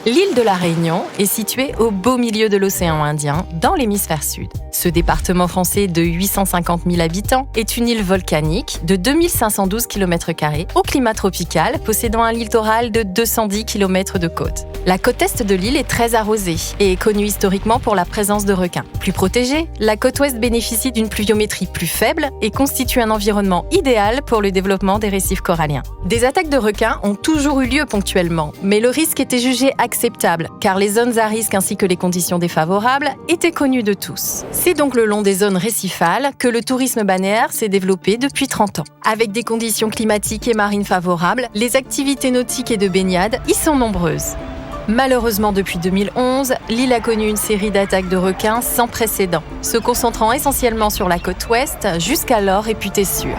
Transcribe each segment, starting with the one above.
L'île de la Réunion est située au beau milieu de l'océan Indien, dans l'hémisphère sud. Ce département français de 850 000 habitants est une île volcanique de 2512 km², au climat tropical, possédant un littoral de 210 km de côte. La côte est de l'île est très arrosée et est connue historiquement pour la présence de requins. Plus protégée, la côte ouest bénéficie d'une pluviométrie plus faible et constitue un environnement idéal pour le développement des récifs coralliens. Des attaques de requins ont toujours eu lieu ponctuellement, mais le risque était jugé acceptable car les zones à risque ainsi que les conditions défavorables étaient connues de tous. C'est donc le long des zones récifales que le tourisme balnéaire s'est développé depuis 30 ans. Avec des conditions climatiques et marines favorables, les activités nautiques et de baignade y sont nombreuses. Malheureusement, depuis 2011, l'île a connu une série d'attaques de requins sans précédent, se concentrant essentiellement sur la côte ouest, jusqu'alors réputée sûre.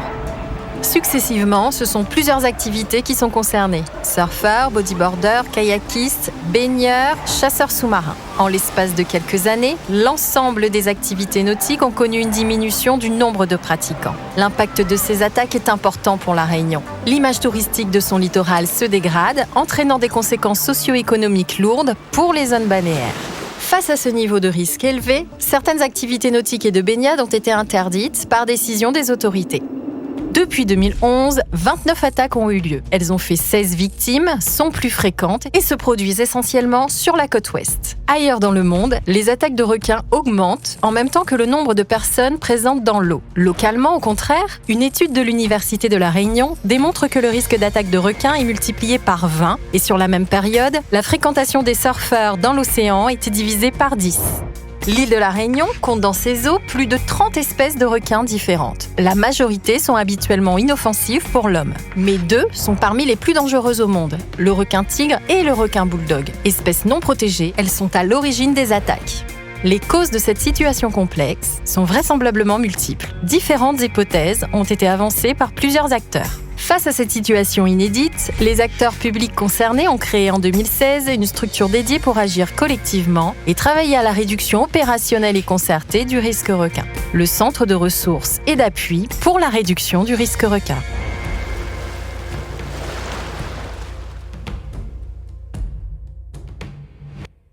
Successivement, ce sont plusieurs activités qui sont concernées. Surfeurs, bodyboarders, kayakistes, baigneurs, chasseurs sous-marins. En l'espace de quelques années, l'ensemble des activités nautiques ont connu une diminution du nombre de pratiquants. L'impact de ces attaques est important pour la Réunion. L'image touristique de son littoral se dégrade, entraînant des conséquences socio-économiques lourdes pour les zones balnéaires. Face à ce niveau de risque élevé, certaines activités nautiques et de baignade ont été interdites par décision des autorités. Depuis 2011, 29 attaques ont eu lieu. Elles ont fait 16 victimes, sont plus fréquentes et se produisent essentiellement sur la côte ouest. Ailleurs dans le monde, les attaques de requins augmentent en même temps que le nombre de personnes présentes dans l'eau. Localement, au contraire, une étude de l'Université de la Réunion démontre que le risque d'attaque de requins est multiplié par 20 et sur la même période, la fréquentation des surfeurs dans l'océan était divisée par 10. L'île de la Réunion compte dans ses eaux plus de 30 espèces de requins différentes. La majorité sont habituellement inoffensives pour l'homme. Mais 2 sont parmi les plus dangereuses au monde, le requin tigre et le requin bulldog. Espèces non protégées, elles sont à l'origine des attaques. Les causes de cette situation complexe sont vraisemblablement multiples. Différentes hypothèses ont été avancées par plusieurs acteurs. Face à cette situation inédite, les acteurs publics concernés ont créé en 2016 une structure dédiée pour agir collectivement et travailler à la réduction opérationnelle et concertée du risque requin. Le Centre de ressources et d'appui pour la réduction du risque requin.